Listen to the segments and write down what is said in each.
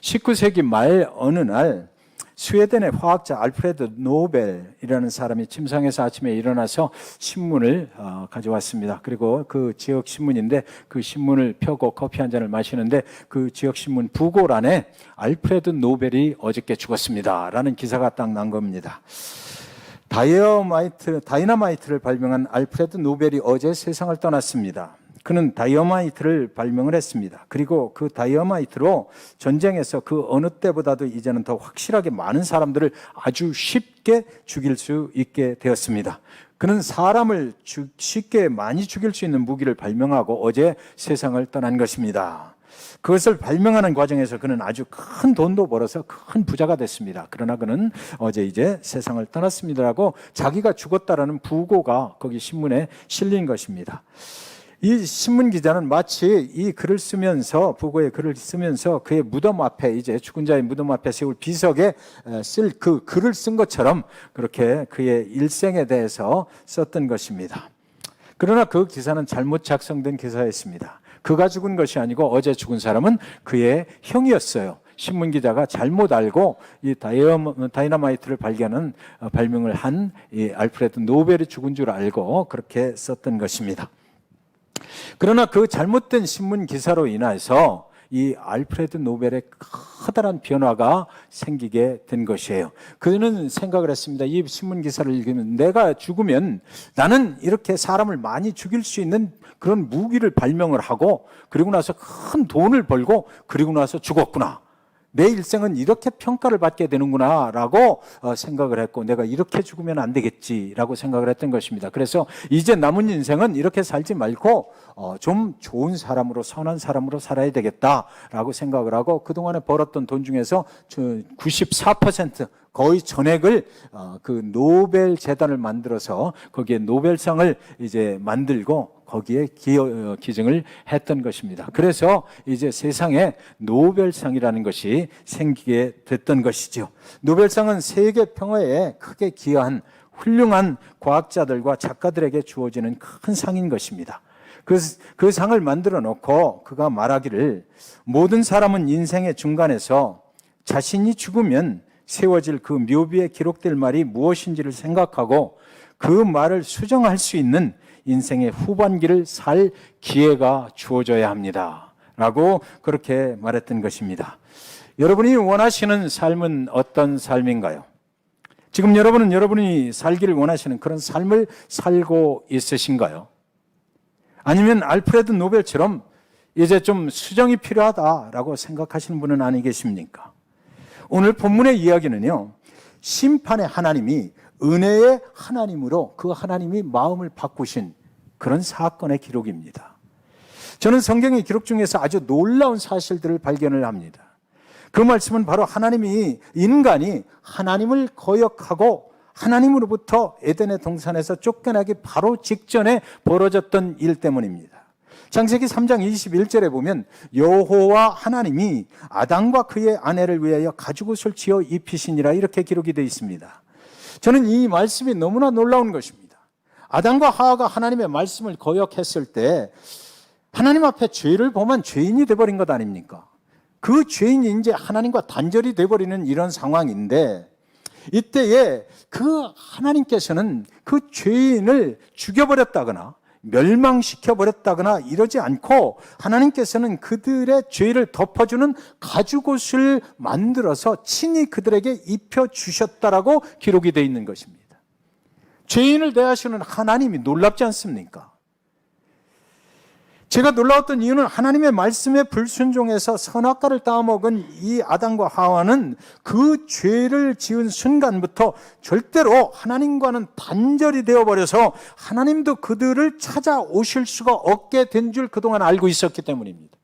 19세기 말 어느 날 스웨덴의 화학자 알프레드 노벨이라는 사람이 침상에서 아침에 일어나서 신문을 가져왔습니다. 그리고 그 지역 신문인데 그 신문을 펴고 커피 한 잔을 마시는데 그 지역 신문 부고란에 알프레드 노벨이 어저께 죽었습니다 라는 기사가 딱 난 겁니다. 다이너마이트를 발명한 알프레드 노벨이 어제 세상을 떠났습니다. 그는 다이너마이트를 발명을 했습니다. 그리고 그 다이너마이트로 전쟁에서 그 어느 때보다도 이제는 더 확실하게 많은 사람들을 아주 쉽게 죽일 수 있게 되었습니다. 그는 사람을 쉽게 많이 죽일 수 있는 무기를 발명하고 어제 세상을 떠난 것입니다. 그것을 발명하는 과정에서 그는 아주 큰 돈도 벌어서 큰 부자가 됐습니다. 그러나 그는 어제 이제 세상을 떠났습니다라고 자기가 죽었다라는 부고가 거기 신문에 실린 것입니다. 이 신문 기자는 마치 이 글을 쓰면서 부고의 글을 쓰면서 그의 무덤 앞에 이제 죽은 자의 무덤 앞에 세울 비석에 쓸 그 글을 쓴 것처럼 그렇게 그의 일생에 대해서 썼던 것입니다. 그러나 그 기사는 잘못 작성된 기사였습니다. 그가 죽은 것이 아니고 어제 죽은 사람은 그의 형이었어요. 신문 기자가 잘못 알고 이 다이너마이트를 발명을 한 이 알프레드 노벨이 죽은 줄 알고 그렇게 썼던 것입니다. 그러나 그 잘못된 신문 기사로 인해서 이 알프레드 노벨의 커다란 변화가 생기게 된 것이에요. 그는 생각을 했습니다. 이 신문 기사를 읽으면 내가 죽으면 나는 이렇게 사람을 많이 죽일 수 있는 그런 무기를 발명을 하고 그리고 나서 큰 돈을 벌고 그리고 나서 죽었구나. 내 일생은 이렇게 평가를 받게 되는구나 라고 생각을 했고 내가 이렇게 죽으면 안 되겠지라고 생각을 했던 것입니다. 그래서 이제 남은 인생은 이렇게 살지 말고 좀 좋은 사람으로 선한 사람으로 살아야 되겠다라고 생각을 하고 그동안에 벌었던 돈 중에서 94% 거의 전액을 그 노벨 재단을 만들어서 거기에 노벨상을 이제 만들고 거기에 기증을 했던 것입니다. 그래서 이제 세상에 노벨상이라는 것이 생기게 됐던 것이죠. 노벨상은 세계 평화에 크게 기여한 훌륭한 과학자들과 작가들에게 주어지는 큰 상인 것입니다. 그 상을 만들어 놓고 그가 말하기를 모든 사람은 인생의 중간에서 자신이 죽으면 세워질 그 묘비에 기록될 말이 무엇인지를 생각하고 그 말을 수정할 수 있는 인생의 후반기를 살 기회가 주어져야 합니다 라고 그렇게 말했던 것입니다. 여러분이 원하시는 삶은 어떤 삶인가요? 지금 여러분이 살기를 원하시는 그런 삶을 살고 있으신가요? 아니면 알프레드 노벨처럼 이제 좀 수정이 필요하다라고 생각하시는 분은 아니 계십니까? 오늘 본문의 이야기는요, 심판의 하나님이 은혜의 하나님으로 그 하나님이 마음을 바꾸신 그런 사건의 기록입니다. 저는 성경의 기록 중에서 아주 놀라운 사실들을 발견을 합니다. 그 말씀은 바로 인간이 하나님을 거역하고 하나님으로부터 에덴의 동산에서 쫓겨나기 바로 직전에 벌어졌던 일 때문입니다. 창세기 3장 21절에 보면 여호와 하나님이 아담과 그의 아내를 위하여 가죽옷을 지어 입히시니라 이렇게 기록이 되어 있습니다. 저는 이 말씀이 너무나 놀라운 것입니다. 아담과 하와가 하나님의 말씀을 거역했을 때 하나님 앞에 죄를 범한 죄인이 되어버린 것 아닙니까? 그 죄인이 이제 하나님과 단절이 되어버리는 이런 상황인데 이때에 그 하나님께서는 그 죄인을 죽여버렸다거나 멸망시켜버렸다거나 이러지 않고 하나님께서는 그들의 죄를 덮어주는 가죽옷을 만들어서 친히 그들에게 입혀주셨다라고 기록이 되어 있는 것입니다. 죄인을 대하시는 하나님이 놀랍지 않습니까? 제가 놀라웠던 이유는 하나님의 말씀에 불순종해서 선악과를 따먹은 이 아담과 하와는 그 죄를 지은 순간부터 절대로 하나님과는 단절이 되어버려서 하나님도 그들을 찾아오실 수가 없게 된 줄 그동안 알고 있었기 때문입니다.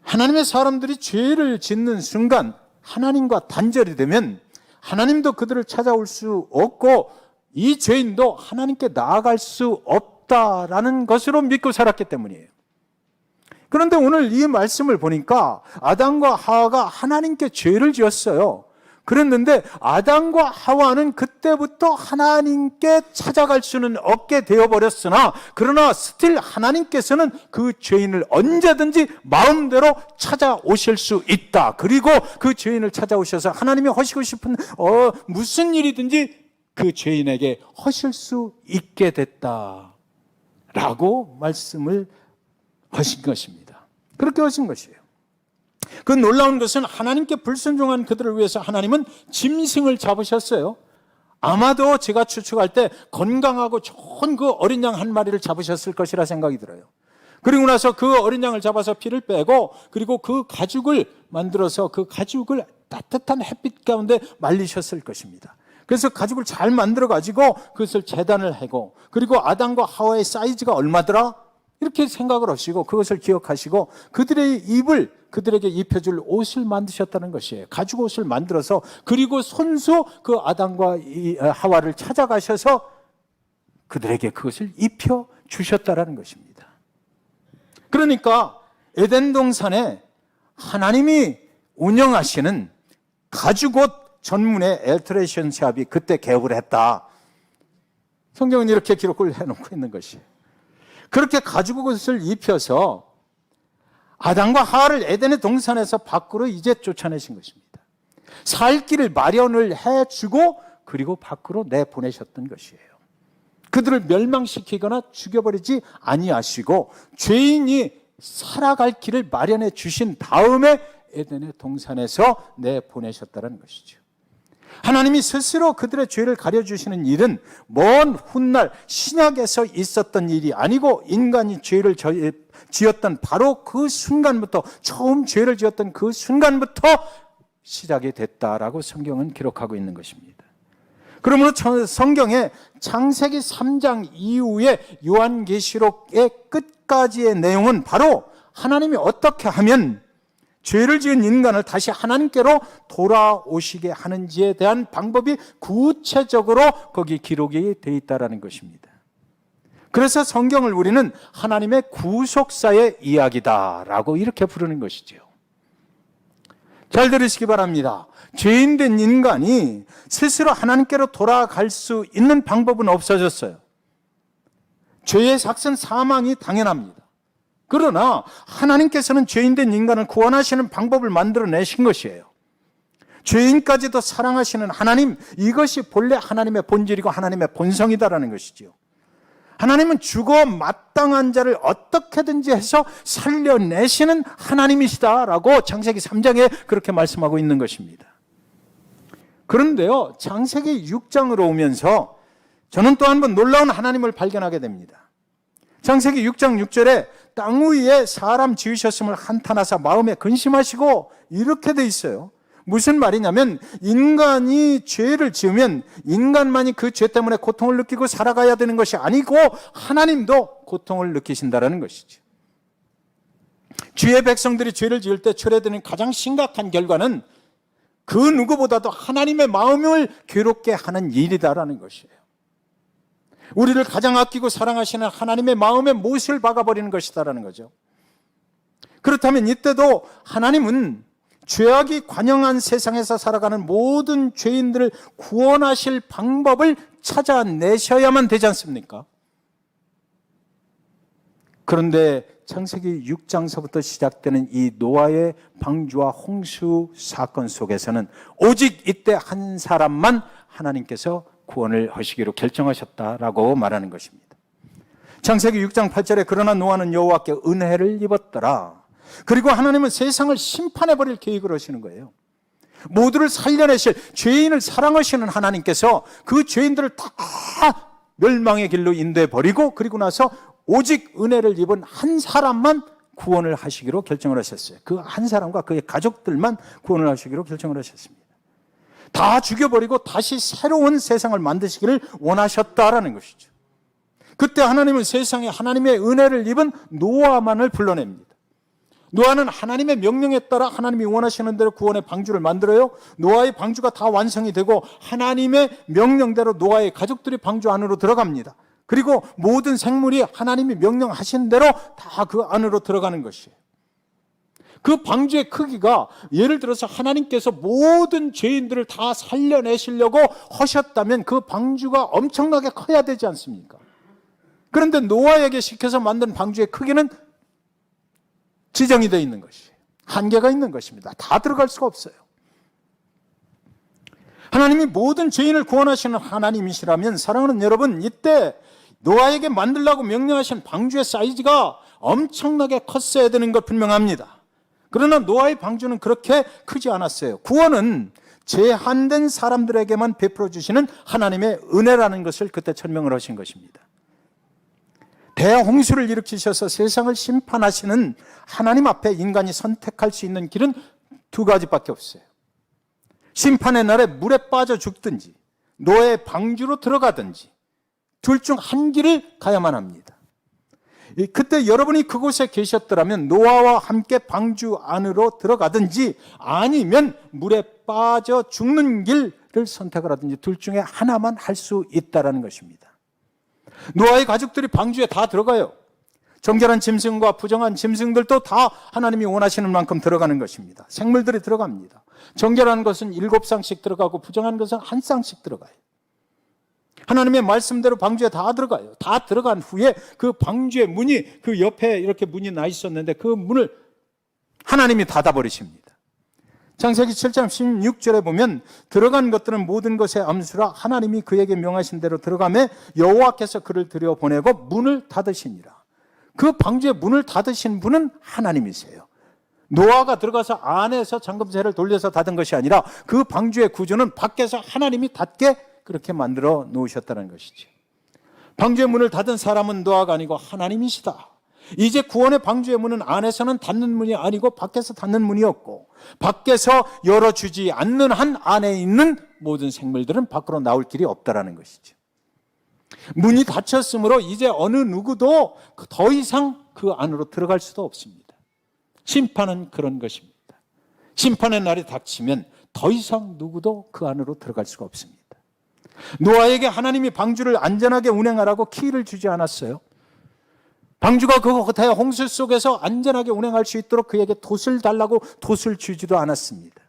하나님의 사람들이 죄를 짓는 순간 하나님과 단절이 되면 하나님도 그들을 찾아올 수 없고 이 죄인도 하나님께 나아갈 수 없다라는 것으로 믿고 살았기 때문이에요. 그런데 오늘 이 말씀을 보니까 아담과 하와가 하나님께 죄를 지었어요. 그랬는데 아담과 하와는 그때부터 하나님께 찾아갈 수는 없게 되어버렸으나 그러나 스틸 하나님께서는 그 죄인을 언제든지 마음대로 찾아오실 수 있다. 그리고 그 죄인을 찾아오셔서 하나님이 하시고 싶은 무슨 일이든지 그 죄인에게 하실 수 있게 됐다 라고 말씀을 하신 것입니다. 그렇게 하신 것이에요. 그 놀라운 것은 하나님께 불순종한 그들을 위해서 하나님은 짐승을 잡으셨어요. 아마도 제가 추측할 때 건강하고 좋은 그 어린 양 한 마리를 잡으셨을 것이라 생각이 들어요. 그리고 나서 그 어린 양을 잡아서 피를 빼고 그리고 그 가죽을 만들어서 그 가죽을 따뜻한 햇빛 가운데 말리셨을 것입니다. 그래서 가죽을 잘 만들어 가지고 그것을 제단을 하고 그리고 아담과 하와의 사이즈가 얼마더라? 이렇게 생각을 하시고 그것을 기억하시고 그들의 입을 그들에게 입혀줄 옷을 만드셨다는 것이에요. 가죽 옷을 만들어서 그리고 손수 그 아담과 하와를 찾아가셔서 그들에게 그것을 입혀 주셨다는 것입니다. 그러니까 에덴 동산에 하나님이 운영하시는 가죽 옷 전문의 엘트레이션 샵이 그때 개업을 했다. 성경은 이렇게 기록을 해놓고 있는 것이에요. 그렇게 가죽 옷을 입혀서 아담과 하와를 에덴의 동산에서 밖으로 이제 쫓아내신 것입니다. 살 길을 마련을 해주고 그리고 밖으로 내보내셨던 것이에요. 그들을 멸망시키거나 죽여버리지 아니하시고 죄인이 살아갈 길을 마련해 주신 다음에 에덴의 동산에서 내보내셨다는 것이죠. 하나님이 스스로 그들의 죄를 가려주시는 일은 먼 훗날 신약에서 있었던 일이 아니고 인간이 죄를 지었던 바로 그 순간부터 처음 죄를 지었던 그 순간부터 시작이 됐다라고 성경은 기록하고 있는 것입니다. 그러므로 성경의 창세기 3장 이후에 요한계시록의 끝까지의 내용은 바로 하나님이 어떻게 하면 죄를 지은 인간을 다시 하나님께로 돌아오시게 하는지에 대한 방법이 구체적으로 거기 기록이 되어 있다는 것입니다. 그래서 성경을 우리는 하나님의 구속사의 이야기다라고 이렇게 부르는 것이죠. 잘 들으시기 바랍니다. 죄인된 인간이 스스로 하나님께로 돌아갈 수 있는 방법은 없어졌어요. 죄의 삭은 사망이 당연합니다. 그러나 하나님께서는 죄인된 인간을 구원하시는 방법을 만들어내신 것이에요. 죄인까지도 사랑하시는 하나님, 이것이 본래 하나님의 본질이고 하나님의 본성이다라는 것이죠. 하나님은 죽어 마땅한 자를 어떻게든지 해서 살려내시는 하나님이시다라고 창세기 3장에 그렇게 말씀하고 있는 것입니다. 그런데요, 창세기 6장으로 오면서 저는 또 한 번 놀라운 하나님을 발견하게 됩니다. 창세기 6장 6절에 땅 위에 사람 지으셨음을 한탄하사 마음에 근심하시고 이렇게 돼 있어요. 무슨 말이냐면 인간이 죄를 지으면 인간만이 그 죄 때문에 고통을 느끼고 살아가야 되는 것이 아니고 하나님도 고통을 느끼신다는 것이죠. 주의 백성들이 죄를 지을 때 초래되는 가장 심각한 결과는 그 누구보다도 하나님의 마음을 괴롭게 하는 일이다라는 것이에요. 우리를 가장 아끼고 사랑하시는 하나님의 마음에 못을 박아버리는 것이다라는 거죠. 그렇다면 이때도 하나님은 죄악이 관영한 세상에서 살아가는 모든 죄인들을 구원하실 방법을 찾아내셔야만 되지 않습니까? 그런데 창세기 6장서부터 시작되는 이 노아의 방주와 홍수 사건 속에서는 오직 이때 한 사람만 하나님께서 구원을 하시기로 결정하셨다라고 말하는 것입니다. 창세기 6장 8절에 그러나 노아는 여호와께 은혜를 입었더라. 그리고 하나님은 세상을 심판해버릴 계획을 하시는 거예요. 모두를 살려내실 죄인을 사랑하시는 하나님께서 그 죄인들을 다 멸망의 길로 인도해버리고 그리고 나서 오직 은혜를 입은 한 사람만 구원을 하시기로 결정을 하셨어요. 그 한 사람과 그의 가족들만 구원을 하시기로 결정을 하셨습니다. 다 죽여버리고 다시 새로운 세상을 만드시기를 원하셨다라는 것이죠. 그때 하나님은 세상에 하나님의 은혜를 입은 노아만을 불러냅니다. 노아는 하나님의 명령에 따라 하나님이 원하시는 대로 구원의 방주를 만들어요. 노아의 방주가 다 완성이 되고 하나님의 명령대로 노아의 가족들이 방주 안으로 들어갑니다. 그리고 모든 생물이 하나님이 명령하신 대로 다 그 안으로 들어가는 것이에요. 그 방주의 크기가 예를 들어서 하나님께서 모든 죄인들을 다 살려내시려고 하셨다면 그 방주가 엄청나게 커야 되지 않습니까? 그런데 노아에게 시켜서 만든 방주의 크기는 지정이 되어 있는 것이에요. 한계가 있는 것입니다. 다 들어갈 수가 없어요. 하나님이 모든 죄인을 구원하시는 하나님이시라면 사랑하는 여러분, 이때 노아에게 만들라고 명령하신 방주의 사이즈가 엄청나게 컸어야 되는 것 분명합니다. 그러나 노아의 방주는 그렇게 크지 않았어요. 구원은 제한된 사람들에게만 베풀어 주시는 하나님의 은혜라는 것을 그때 설명을 하신 것입니다. 대홍수를 일으키셔서 세상을 심판하시는 하나님 앞에 인간이 선택할 수 있는 길은 두 가지밖에 없어요. 심판의 날에 물에 빠져 죽든지 노아의 방주로 들어가든지 둘 중 한 길을 가야만 합니다. 그때 여러분이 그곳에 계셨더라면 노아와 함께 방주 안으로 들어가든지 아니면 물에 빠져 죽는 길을 선택을 하든지 둘 중에 하나만 할 수 있다는 것입니다. 노아의 가족들이 방주에 다 들어가요. 정결한 짐승과 부정한 짐승들도 다 하나님이 원하시는 만큼 들어가는 것입니다. 생물들이 들어갑니다. 정결한 것은 7쌍씩 들어가고 부정한 것은 1쌍씩 들어가요. 하나님의 말씀대로 방주에 다 들어가요. 다 들어간 후에 그 방주의 문이 그 옆에 이렇게 문이 나 있었는데 그 문을 하나님이 닫아버리십니다. 창세기 7장 16절에 보면 들어간 것들은 모든 것의 암수라 하나님이 그에게 명하신 대로 들어가매 여호와께서 그를 들여보내고 문을 닫으시니라. 그 방주의 문을 닫으신 분은 하나님이세요. 노아가 들어가서 안에서 잠금쇠를 돌려서 닫은 것이 아니라 그 방주의 구조는 밖에서 하나님이 닫게 그렇게 만들어 놓으셨다는 것이죠. 방주의 문을 닫은 사람은 노아가 아니고 하나님이시다. 이제 구원의 방주의 문은 안에서는 닫는 문이 아니고 밖에서 닫는 문이었고 밖에서 열어주지 않는 한 안에 있는 모든 생물들은 밖으로 나올 길이 없다라는 것이죠. 문이 닫혔으므로 이제 어느 누구도 더 이상 그 안으로 들어갈 수도 없습니다. 심판은 그런 것입니다. 심판의 날이 닥치면 더 이상 누구도 그 안으로 들어갈 수가 없습니다. 노아에게 하나님이 방주를 안전하게 운행하라고 키를 주지 않았어요. 방주가 그 대홍수 속에서 안전하게 운행할 수 있도록 그에게 돛을 달라고 돛을 주지도 않았습니다.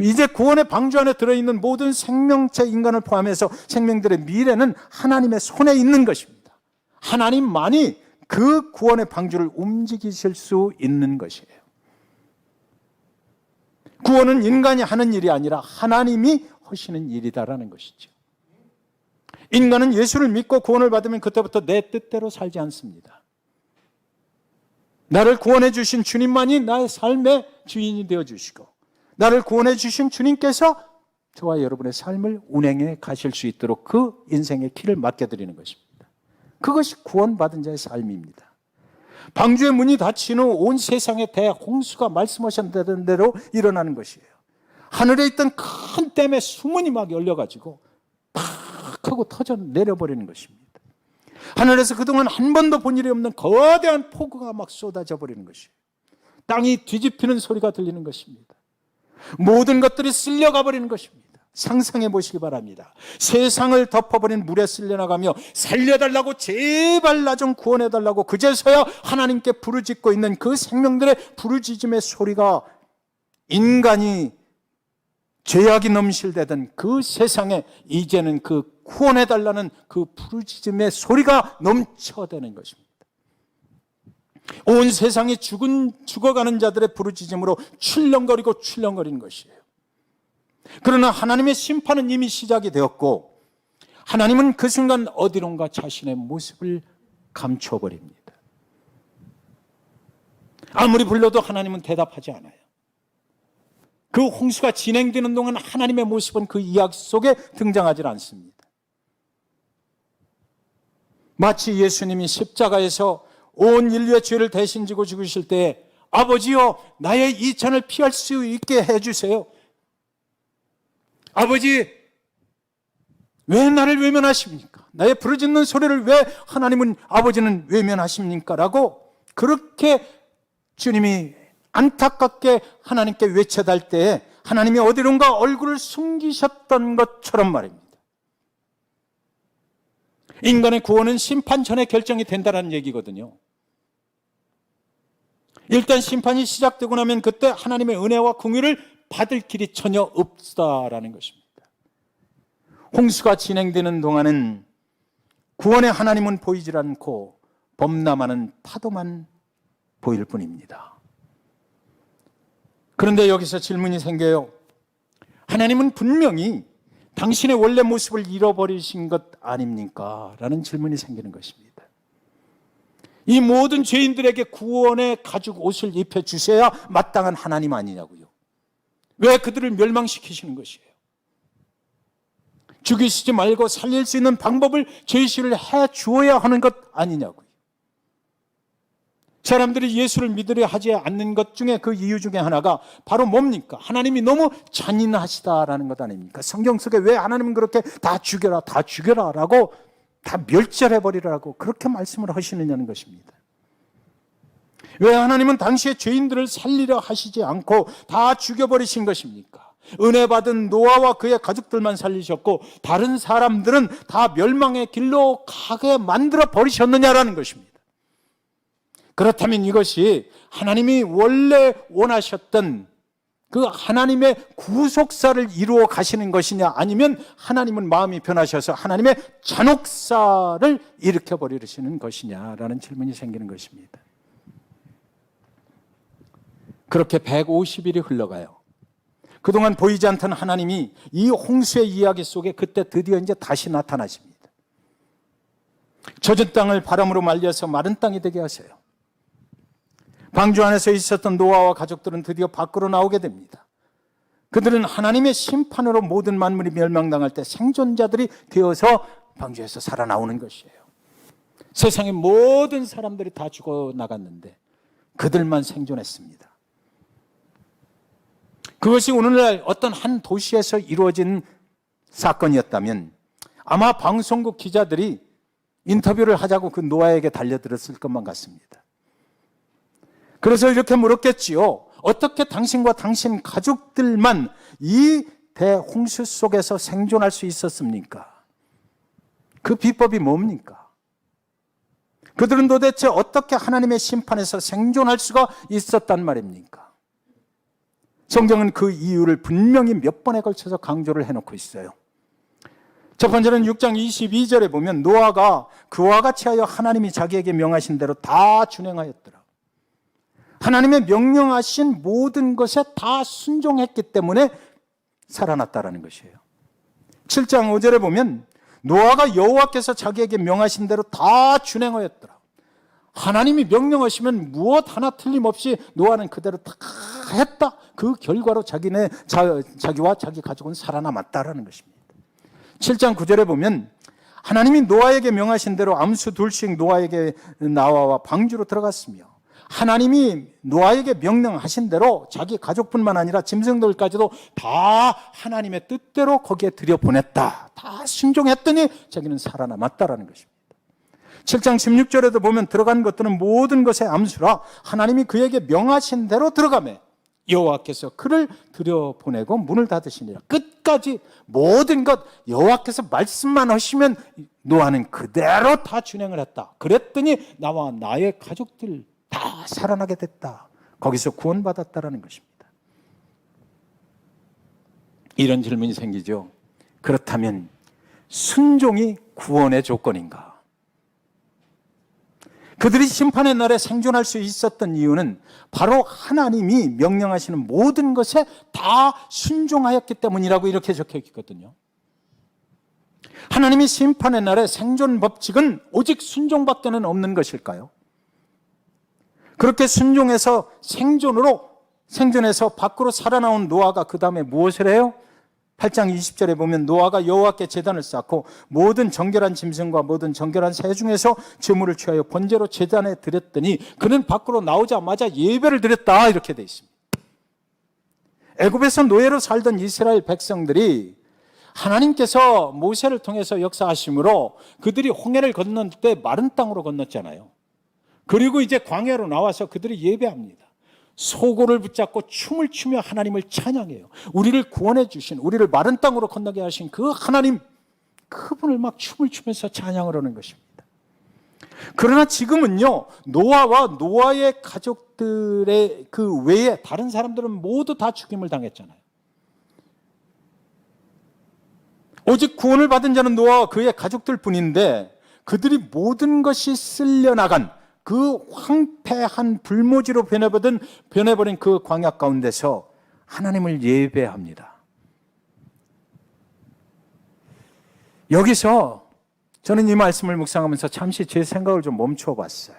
이제 구원의 방주 안에 들어있는 모든 생명체 인간을 포함해서 생명들의 미래는 하나님의 손에 있는 것입니다. 하나님만이 그 구원의 방주를 움직이실 수 있는 것이에요. 구원은 인간이 하는 일이 아니라 하나님이 하시는 일이다라는 것이죠. 인간은 예수를 믿고 구원을 받으면 그때부터 내 뜻대로 살지 않습니다. 나를 구원해 주신 주님만이 나의 삶의 주인이 되어 주시고 나를 구원해 주신 주님께서 저와 여러분의 삶을 운행해 가실 수 있도록 그 인생의 길을 맡겨드리는 것입니다. 그것이 구원받은 자의 삶입니다. 방주의 문이 닫힌 후 온 세상에 대홍수가 말씀하셨던 대로 일어나는 것이에요. 하늘에 있던 큰 댐에 수문이 막 열려가지고 팍 하고 터져 내려버리는 것입니다. 하늘에서 그동안 한 번도 본 일이 없는 거대한 폭우가 막 쏟아져 버리는 것이에요. 땅이 뒤집히는 소리가 들리는 것입니다. 모든 것들이 쓸려가 버리는 것입니다. 상상해 보시기 바랍니다. 세상을 덮어버린 물에 쓸려나가며 살려달라고 제발 나 좀 구원해달라고 그제서야 하나님께 부르짖고 있는 그 생명들의 부르짖음의 소리가 인간이 죄악이 넘실대던 그 세상에 이제는 그 구원해달라는 그 부르짖음의 소리가 넘쳐대는 것입니다. 온 세상이 죽어가는 자들의 부르짖음으로 출렁거리고 출렁거리는 것이에요. 그러나 하나님의 심판은 이미 시작이 되었고 하나님은 그 순간 어디론가 자신의 모습을 감춰버립니다. 아무리 불러도 하나님은 대답하지 않아요. 그 홍수가 진행되는 동안 하나님의 모습은 그 이야기 속에 등장하지 않습니다. 마치 예수님이 십자가에서 온 인류의 죄를 대신 지고 죽으실 때 아버지여 나의 이천을 피할 수 있게 해주세요. 아버지 왜 나를 외면하십니까? 나의 부르짖는 소리를 왜 하나님은 아버지는 외면하십니까? 라고 그렇게 주님이 안타깝게 하나님께 외쳐달 때에 하나님이 어디론가 얼굴을 숨기셨던 것처럼 말입니다. 인간의 구원은 심판 전에 결정이 된다는 얘기거든요. 일단 심판이 시작되고 나면 그때 하나님의 은혜와 긍휼을 받을 길이 전혀 없다라는 것입니다. 홍수가 진행되는 동안은 구원의 하나님은 보이질 않고 범람하는 파도만 보일 뿐입니다. 그런데 여기서 질문이 생겨요. 하나님은 분명히 당신의 원래 모습을 잃어버리신 것 아닙니까? 라는 질문이 생기는 것입니다. 이 모든 죄인들에게 구원의 가죽 옷을 입혀주셔야 마땅한 하나님 아니냐고요. 왜 그들을 멸망시키시는 것이에요? 죽이시지 말고 살릴 수 있는 방법을 제시를 해 주어야 하는 것 아니냐고요. 사람들이 예수를 믿으려 하지 않는 것 중에 그 이유 중에 하나가 바로 뭡니까? 하나님이 너무 잔인하시다라는 것 아닙니까? 성경 속에 왜 하나님은 그렇게 다 죽여라 라고 다 멸절해버리라고 그렇게 말씀을 하시느냐는 것입니다. 왜 하나님은 당시의 죄인들을 살리려 하시지 않고 다 죽여버리신 것입니까? 은혜 받은 노아와 그의 가족들만 살리셨고 다른 사람들은 다 멸망의 길로 가게 만들어 버리셨느냐라는 것입니다. 그렇다면 이것이 하나님이 원래 원하셨던 그 하나님의 구속사를 이루어 가시는 것이냐, 아니면 하나님은 마음이 변하셔서 하나님의 잔혹사를 일으켜 버리시는 것이냐라는 질문이 생기는 것입니다. 그렇게 150일이 흘러가요. 그동안 보이지 않던 하나님이 이 홍수의 이야기 속에 그때 드디어 이제 다시 나타나십니다. 젖은 땅을 바람으로 말려서 마른 땅이 되게 하세요. 방주 안에서 있었던 노아와 가족들은 드디어 밖으로 나오게 됩니다. 그들은 하나님의 심판으로 모든 만물이 멸망당할 때 생존자들이 되어서 방주에서 살아나오는 것이에요. 세상의 모든 사람들이 다 죽어 나갔는데 그들만 생존했습니다. 그것이 오늘날 어떤 한 도시에서 이루어진 사건이었다면 아마 방송국 기자들이 인터뷰를 하자고 그 노아에게 달려들었을 것만 같습니다. 그래서 이렇게 물었겠지요. 어떻게 당신과 당신 가족들만 이 대홍수 속에서 생존할 수 있었습니까? 그 비법이 뭡니까? 그들은 도대체 어떻게 하나님의 심판에서 생존할 수가 있었단 말입니까? 성경은 그 이유를 분명히 몇 번에 걸쳐서 강조를 해놓고 있어요. 첫 번째는 6장 22절에 보면 노아가 그와 같이 하여 하나님이 자기에게 명하신 대로 다 준행하였더라. 하나님의 명령하신 모든 것에 다 순종했기 때문에 살아났다라는 것이에요. 7장 5절에 보면 노아가 여호와께서 자기에게 명하신 대로 다 준행하였더라. 하나님이 명령하시면 무엇 하나 틀림없이 노아는 그대로 다 했다. 그 결과로 자기와 자기 가족은 살아남았다라는 것입니다. 7장 9절에 보면 하나님이 노아에게 명하신 대로 암수 둘씩 노아에게 나와 방주로 들어갔으며 하나님이 노아에게 명령하신 대로 자기 가족뿐만 아니라 짐승들까지도 다 하나님의 뜻대로 거기에 들여보냈다. 다 순종했더니 자기는 살아남았다라는 것입니다. 7장 16절에도 보면 들어간 것들은 모든 것의 암수라 하나님이 그에게 명하신 대로 들어가매 여호와께서 그를 들여보내고 문을 닫으시니라. 끝까지 모든 것 여호와께서 말씀만 하시면 노아는 그대로 다 준행을 했다. 그랬더니 나와 나의 가족들 다 살아나게 됐다. 거기서 구원받았다라는 것입니다. 이런 질문이 생기죠. 그렇다면 순종이 구원의 조건인가? 그들이 심판의 날에 생존할 수 있었던 이유는 바로 하나님이 명령하시는 모든 것에 다 순종하였기 때문이라고 이렇게 적혀 있거든요. 하나님이 심판의 날에 생존 법칙은 오직 순종밖에는 없는 것일까요? 그렇게 순종해서 생존해서 밖으로 살아나온 노아가 그 다음에 무엇을 해요? 8장 20절에 보면 노아가 여호와께 제단을 쌓고 모든 정결한 짐승과 모든 정결한 새 중에서 제물을 취하여 번제로 제단에 드렸더니 그는 밖으로 나오자마자 예배를 드렸다 이렇게 돼 있습니다. 애굽에서 노예로 살던 이스라엘 백성들이 하나님께서 모세를 통해서 역사하심으로 그들이 홍해를 건널 때 마른 땅으로 건넜잖아요. 그리고 이제 광야로 나와서 그들이 예배합니다. 소고를 붙잡고 춤을 추며 하나님을 찬양해요. 우리를 구원해 주신, 우리를 마른 땅으로 건너게 하신 그 하나님, 그분을 막 춤을 추면서 찬양을 하는 것입니다. 그러나 지금은요, 노아와 노아의 가족들의 그 외에 다른 사람들은 모두 다 죽임을 당했잖아요. 오직 구원을 받은 자는 노아와 그의 가족들 뿐인데, 그들이 모든 것이 쓸려나간 그 황폐한 불모지로 변해버린 그 광야 가운데서 하나님을 예배합니다. 여기서 저는 이 말씀을 묵상하면서 잠시 제 생각을 좀 멈추어 봤어요.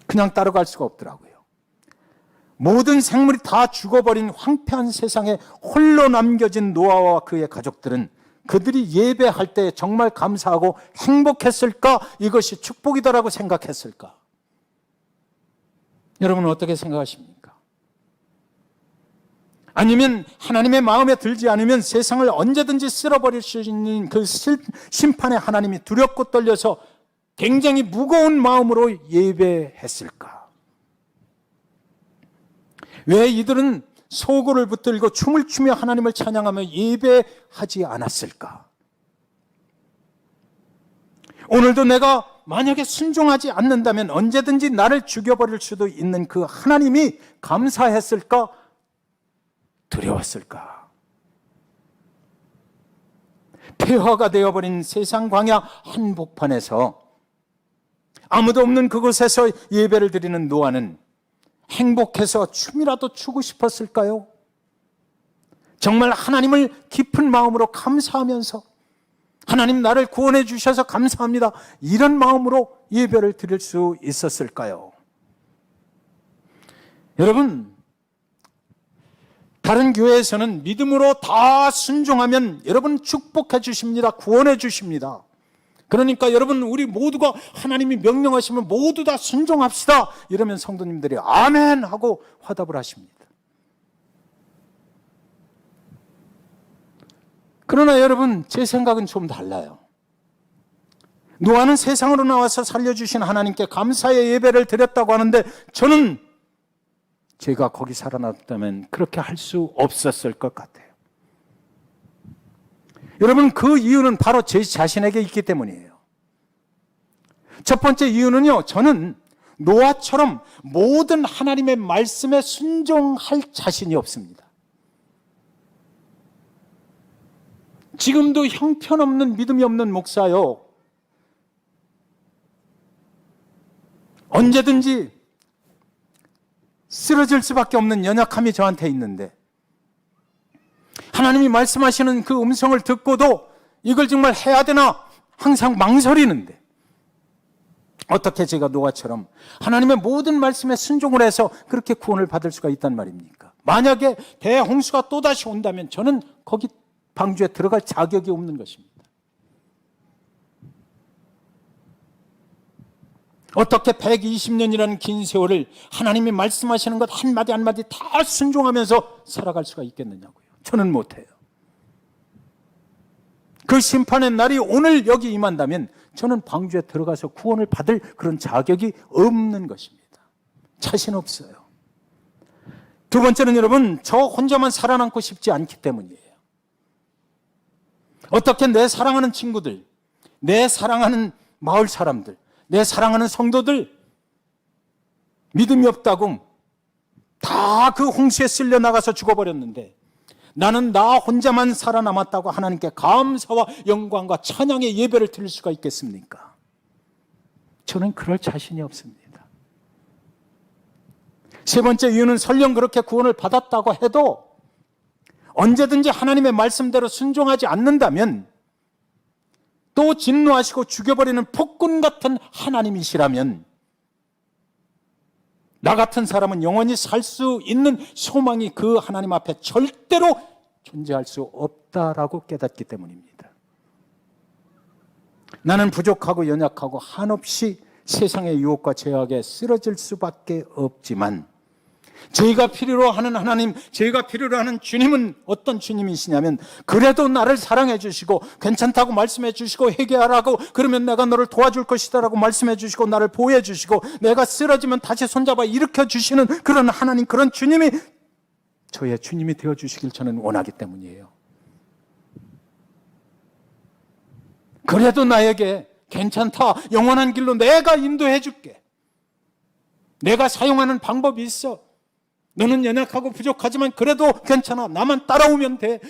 그냥 따라갈 수가 없더라고요. 모든 생물이 다 죽어버린 황폐한 세상에 홀로 남겨진 노아와 그의 가족들은 그들이 예배할 때 정말 감사하고 행복했을까? 이것이 축복이다라고 생각했을까? 여러분은 어떻게 생각하십니까? 아니면 하나님의 마음에 들지 않으면 세상을 언제든지 쓸어버릴 수 있는 그 심판의 하나님이 두렵고 떨려서 굉장히 무거운 마음으로 예배했을까? 왜 이들은 소고를 붙들고 춤을 추며 하나님을 찬양하며 예배하지 않았을까? 오늘도 내가 만약에 순종하지 않는다면 언제든지 나를 죽여버릴 수도 있는 그 하나님이 감사했을까? 두려웠을까? 폐허가 되어버린 세상 광야 한복판에서 아무도 없는 그곳에서 예배를 드리는 노아는 행복해서 춤이라도 추고 싶었을까요? 정말 하나님을 깊은 마음으로 감사하면서 하나님 나를 구원해 주셔서 감사합니다, 이런 마음으로 예배를 드릴 수 있었을까요? 여러분, 다른 교회에서는 믿음으로 다 순종하면 여러분 축복해 주십니다, 구원해 주십니다. 그러니까 여러분, 우리 모두가 하나님이 명령하시면 모두 다 순종합시다, 이러면 성도님들이 아멘 하고 화답을 하십니다. 그러나 여러분, 제 생각은 좀 달라요. 노아는 세상으로 나와서 살려주신 하나님께 감사의 예배를 드렸다고 하는데, 저는 제가 거기 살아났다면 그렇게 할 수 없었을 것 같아요. 여러분, 그 이유는 바로 제 자신에게 있기 때문이에요. 첫 번째 이유는요, 저는 노아처럼 모든 하나님의 말씀에 순종할 자신이 없습니다. 지금도 형편없는 믿음이 없는 목사요, 언제든지 쓰러질 수밖에 없는 연약함이 저한테 있는데, 하나님이 말씀하시는 그 음성을 듣고도 이걸 정말 해야 되나 항상 망설이는데, 어떻게 제가 노아처럼 하나님의 모든 말씀에 순종을 해서 그렇게 구원을 받을 수가 있단 말입니까? 만약에 대홍수가 또다시 온다면 저는 거기 방주에 들어갈 자격이 없는 것입니다. 어떻게 120년이라는 긴 세월을 하나님이 말씀하시는 것 한마디 한마디 다 순종하면서 살아갈 수가 있겠느냐고요. 저는 못해요. 그 심판의 날이 오늘 여기 임한다면 저는 방주에 들어가서 구원을 받을 그런 자격이 없는 것입니다. 자신 없어요. 두 번째는 여러분, 저 혼자만 살아남고 싶지 않기 때문이에요. 어떻게 내 사랑하는 친구들, 내 사랑하는 마을 사람들, 내 사랑하는 성도들 믿음이 없다고 다 그 홍수에 쓸려 나가서 죽어버렸는데, 나는 나 혼자만 살아남았다고 하나님께 감사와 영광과 찬양의 예배를 드릴 수가 있겠습니까? 저는 그럴 자신이 없습니다. 세 번째 이유는 설령 그렇게 구원을 받았다고 해도 언제든지 하나님의 말씀대로 순종하지 않는다면, 또 진노하시고 죽여버리는 폭군 같은 하나님이시라면 나 같은 사람은 영원히 살 수 있는 소망이 그 하나님 앞에 절대로 존재할 수 없다라고 깨닫기 때문입니다. 나는 부족하고 연약하고 한없이 세상의 유혹과 제약에 쓰러질 수밖에 없지만, 저희가 필요로 하는 하나님, 저희가 필요로 하는 주님은 어떤 주님이시냐면, 그래도 나를 사랑해 주시고 괜찮다고 말씀해 주시고 회개하라고 그러면 내가 너를 도와줄 것이다 라고 말씀해 주시고 나를 보호해 주시고 내가 쓰러지면 다시 손잡아 일으켜 주시는 그런 하나님, 그런 주님이 저의 주님이 되어 주시길 저는 원하기 때문이에요. 그래도 나에게 괜찮다. 영원한 길로 내가 인도해 줄게. 내가 사용하는 방법이 있어. 너는 연약하고 부족하지만 그래도 괜찮아. 나만 따라오면 돼.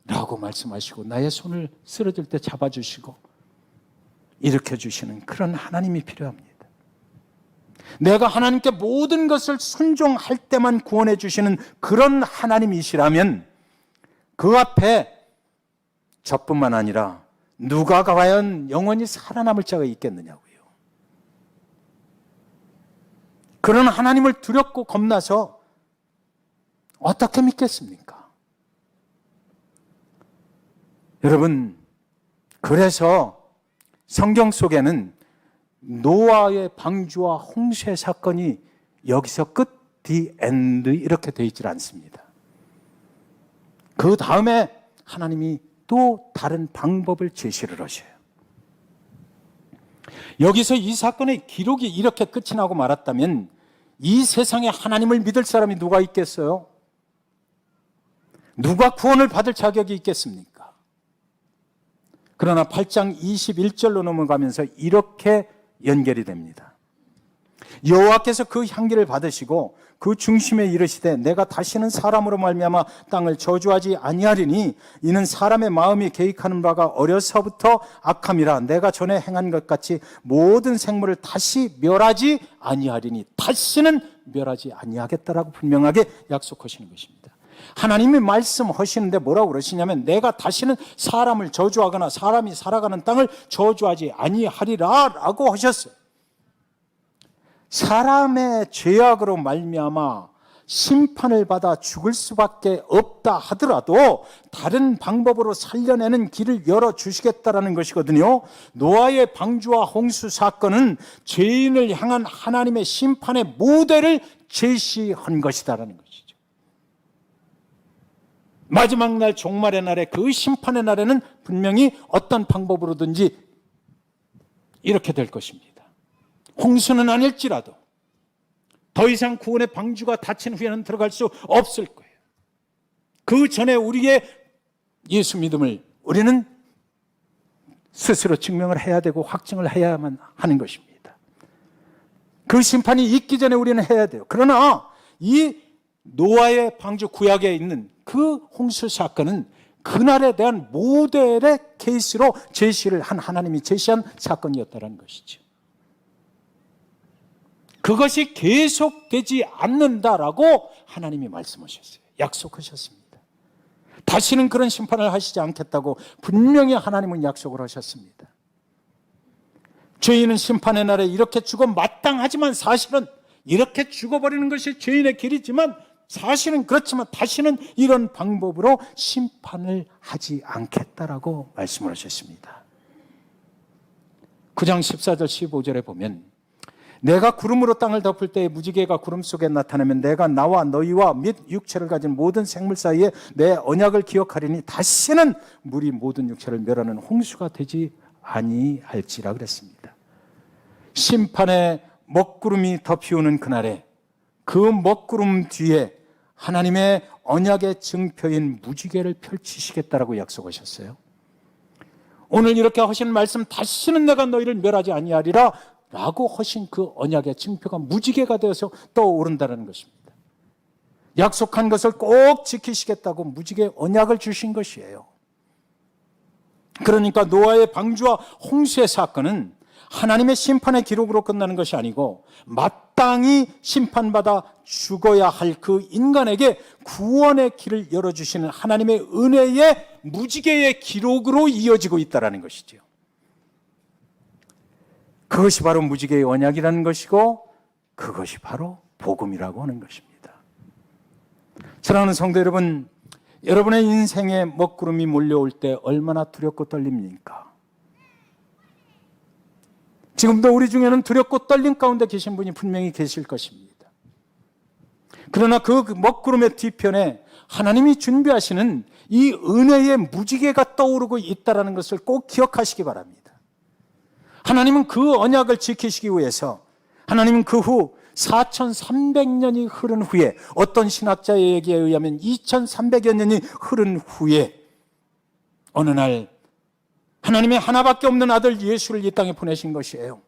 라고 말씀하시고 나의 손을 쓰러질 때 잡아주시고 일으켜주시는 그런 하나님이 필요합니다. 내가 하나님께 모든 것을 순종할 때만 구원해 주시는 그런 하나님이시라면 그 앞에 저뿐만 아니라 누가 과연 영원히 살아남을 자가 있겠느냐고요. 그런 하나님을 두렵고 겁나서 어떻게 믿겠습니까? 여러분, 그래서 성경 속에는 노아의 방주와 홍수의 사건이 여기서 끝, the end 이렇게 되어 있질 않습니다. 그 다음에 하나님이 또 다른 방법을 제시를 하셔요. 여기서 이 사건의 기록이 이렇게 끝이 나고 말았다면 이 세상에 하나님을 믿을 사람이 누가 있겠어요? 누가 구원을 받을 자격이 있겠습니까? 그러나 8장 21절로 넘어가면서 이렇게 연결이 됩니다. 여호와께서 그 향기를 받으시고 그 중심에 이르시되 내가 다시는 사람으로 말미암아 땅을 저주하지 아니하리니 이는 사람의 마음이 계획하는 바가 어려서부터 악함이라 내가 전에 행한 것 같이 모든 생물을 다시 멸하지 아니하리니 다시는 멸하지 아니하겠다라고 분명하게 약속하시는 것입니다. 하나님이 말씀하시는데 뭐라고 그러시냐면 내가 다시는 사람을 저주하거나 사람이 살아가는 땅을 저주하지 아니하리라 라고 하셨어요. 사람의 죄악으로 말미암아 심판을 받아 죽을 수밖에 없다 하더라도 다른 방법으로 살려내는 길을 열어주시겠다라는 것이거든요. 노아의 방주와 홍수 사건은 죄인을 향한 하나님의 심판의 모델을 제시한 것이다라는 것이죠. 마지막 날 종말의 날에 그 심판의 날에는 분명히 어떤 방법으로든지 이렇게 될 것입니다. 홍수는 아닐지라도 더 이상 구원의 방주가 닫힌 후에는 들어갈 수 없을 거예요. 그 전에 우리의 예수 믿음을 우리는 스스로 증명을 해야 되고 확증을 해야만 하는 것입니다. 그 심판이 있기 전에 우리는 해야 돼요. 그러나 이 노아의 방주 구약에 있는 그 홍수 사건은 그날에 대한 모델의 케이스로 제시를 한 하나님이 제시한 사건이었다는 것이죠. 그것이 계속되지 않는다라고 하나님이 말씀하셨어요. 약속하셨습니다. 다시는 그런 심판을 하시지 않겠다고 분명히 하나님은 약속을 하셨습니다. 죄인은 심판의 날에 이렇게 죽어 마땅하지만 사실은 이렇게 죽어버리는 것이 죄인의 길이지만 사실은 그렇지만 다시는 이런 방법으로 심판을 하지 않겠다라고 말씀을 하셨습니다. 9장 14절 15절에 보면 내가 구름으로 땅을 덮을 때에 무지개가 구름 속에 나타나면 내가 나와 너희와 및 육체를 가진 모든 생물 사이에 내 언약을 기억하리니 다시는 물이 모든 육체를 멸하는 홍수가 되지 아니할지라 그랬습니다. 심판의 먹구름이 덮이오는 그날에 그 먹구름 뒤에 하나님의 언약의 증표인 무지개를 펼치시겠다라고 약속하셨어요. 오늘 이렇게 하신 말씀 다시는 내가 너희를 멸하지 아니하리라 라고 하신 그 언약의 증표가 무지개가 되어서 떠오른다는 것입니다. 약속한 것을 꼭 지키시겠다고 무지개 언약을 주신 것이에요. 그러니까 노아의 방주와 홍수의 사건은 하나님의 심판의 기록으로 끝나는 것이 아니고 마땅히 심판받아 죽어야 할 그 인간에게 구원의 길을 열어주시는 하나님의 은혜의 무지개의 기록으로 이어지고 있다는 것이죠. 그것이 바로 무지개의 언약이라는 것이고 그것이 바로 복음이라고 하는 것입니다. 사랑하는 성도 여러분, 여러분의 인생에 먹구름이 몰려올 때 얼마나 두렵고 떨립니까? 지금도 우리 중에는 두렵고 떨림 가운데 계신 분이 분명히 계실 것입니다. 그러나 그 먹구름의 뒤편에 하나님이 준비하시는 이 은혜의 무지개가 떠오르고 있다는 것을 꼭 기억하시기 바랍니다. 하나님은 그 언약을 지키시기 위해서 하나님은 그 후 4300년이 흐른 후에 어떤 신학자의 얘기에 의하면 2300여 년이 흐른 후에 어느 날 하나님의 하나밖에 없는 아들 예수를 이 땅에 보내신 것이에요.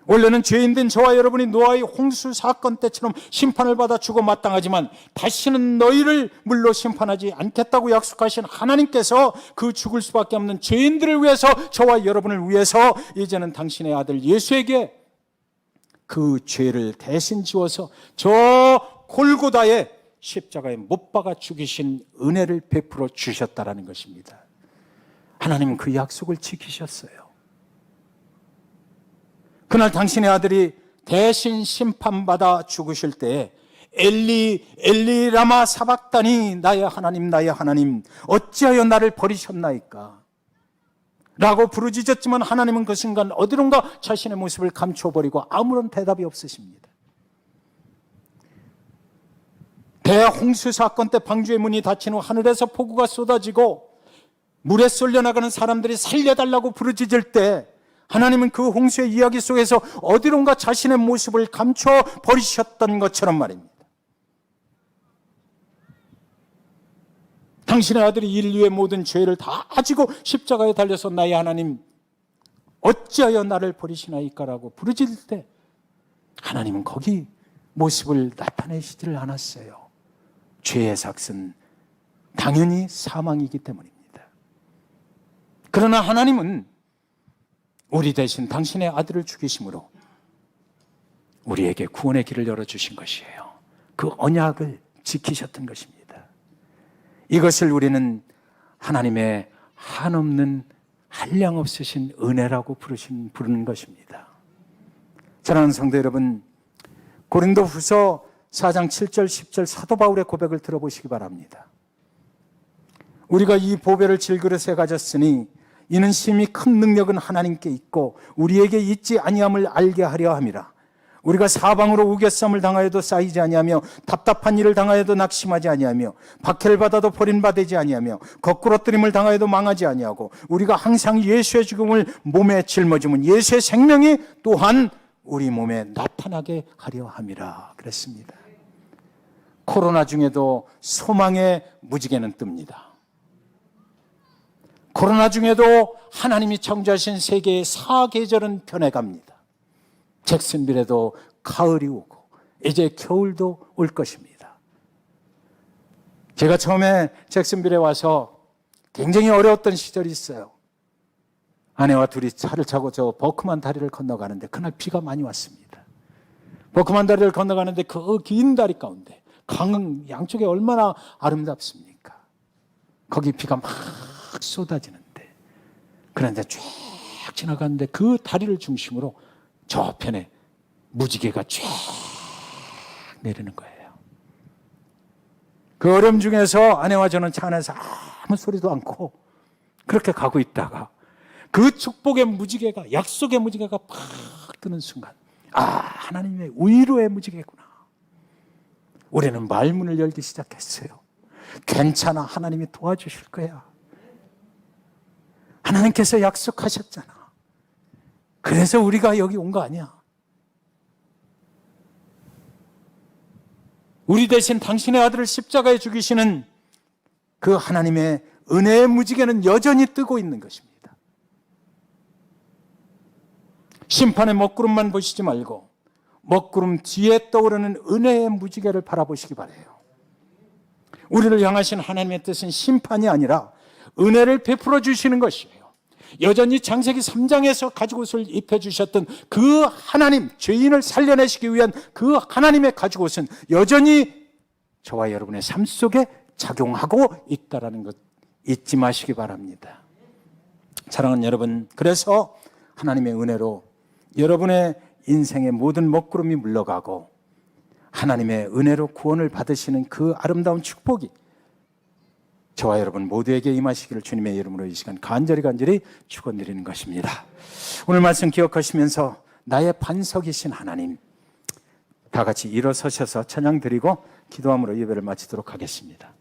원래는 죄인된 저와 여러분이 노아의 홍수 사건 때처럼 심판을 받아 죽어 마땅하지만 다시는 너희를 물로 심판하지 않겠다고 약속하신 하나님께서 그 죽을 수밖에 없는 죄인들을 위해서, 저와 여러분을 위해서 이제는 당신의 아들 예수에게 그 죄를 대신 지워서 저 골고다의 십자가에 못 박아 죽이신 은혜를 베풀어 주셨다라는 것입니다. 하나님은 그 약속을 지키셨어요. 그날 당신의 아들이 대신 심판받아 죽으실 때에 엘리 엘리 라마 사박다니, 나의 하나님 어찌하여 나를 버리셨나이까 라고 부르짖었지만 하나님은 그 순간 어디론가 자신의 모습을 감춰버리고 아무런 대답이 없으십니다. 대홍수 사건 때 방주의 문이 닫힌 후 하늘에서 폭우가 쏟아지고 물에 쏠려나가는 사람들이 살려달라고 부르짖을 때 하나님은 그 홍수의 이야기 속에서 어디론가 자신의 모습을 감춰버리셨던 것처럼 말입니다. 당신의 아들이 인류의 모든 죄를 다 지고 십자가에 달려서 나의 하나님 어찌하여 나를 버리시나이까라고 부르짖을 때 하나님은 거기 모습을 나타내시지를 않았어요. 죄의 삭은 당연히 사망이기 때문입니다. 그러나 하나님은 우리 대신 당신의 아들을 죽이심으로 우리에게 구원의 길을 열어주신 것이에요. 그 언약을 지키셨던 것입니다. 이것을 우리는 하나님의 한없는 한량 없으신 은혜라고 부르는 것입니다. 사랑하는 성도 여러분, 고린도후서 4장 7절 10절 사도 바울의 고백을 들어보시기 바랍니다. 우리가 이 보배를 질그릇에 가졌으니 이는 심히 큰 능력은 하나님께 있고 우리에게 있지 아니함을 알게 하려 함이라. 우리가 사방으로 우겨쌈을 당하여도 쌓이지 아니하며 답답한 일을 당하여도 낙심하지 아니하며 박해를 받아도 버림받지 아니하며 거꾸러뜨림을 당하여도 망하지 아니하고 우리가 항상 예수의 죽음을 몸에 짊어지면 예수의 생명이 또한 우리 몸에 나타나게 하려 함이라 그랬습니다. 코로나 중에도 소망의 무지개는 뜹니다. 코로나 중에도 하나님이 창조하신 세계의 사계절은 변해갑니다. 잭슨빌에도 가을이 오고 이제 겨울도 올 것입니다. 제가 처음에 잭슨빌에 와서 굉장히 어려웠던 시절이 있어요. 아내와 둘이 차를 타고 저 버크만 다리를 건너가는데 그날 비가 많이 왔습니다. 버크만 다리를 건너가는데 그 긴 다리 가운데 강은 양쪽에 얼마나 아름답습니까? 거기 비가 막 쏟아지는데, 그런데 쭉 지나가는데 그 다리를 중심으로 저편에 무지개가 쫙 내리는 거예요. 그 어려움 중에서 아내와 저는 차 안에서 아무 소리도 않고 그렇게 가고 있다가 그 축복의 무지개가, 약속의 무지개가 팍 뜨는 순간, 하나님의 위로의 무지개구나. 우리는 말문을 열기 시작했어요. 괜찮아, 하나님이 도와주실 거야. 하나님께서 약속하셨잖아. 그래서 우리가 여기 온 거 아니야. 우리 대신 당신의 아들을 십자가에 죽이시는 그 하나님의 은혜의 무지개는 여전히 뜨고 있는 것입니다. 심판의 먹구름만 보시지 말고 먹구름 뒤에 떠오르는 은혜의 무지개를 바라보시기 바라요. 우리를 향하신 하나님의 뜻은 심판이 아니라 은혜를 베풀어 주시는 것이에요. 여전히 창세기 3장에서 가죽옷을 입혀주셨던 그 하나님, 죄인을 살려내시기 위한 그 하나님의 가죽옷은 여전히 저와 여러분의 삶 속에 작용하고 있다는 것 잊지 마시기 바랍니다. 사랑하는 여러분, 그래서 하나님의 은혜로 여러분의 인생의 모든 먹구름이 물러가고 하나님의 은혜로 구원을 받으시는 그 아름다운 축복이 저와 여러분 모두에게 임하시기를 주님의 이름으로 이 시간 간절히 축원드리는 것입니다. 오늘 말씀 기억하시면서 나의 반석이신 하나님, 다 같이 일어서셔서 찬양 드리고 기도함으로 예배를 마치도록 하겠습니다.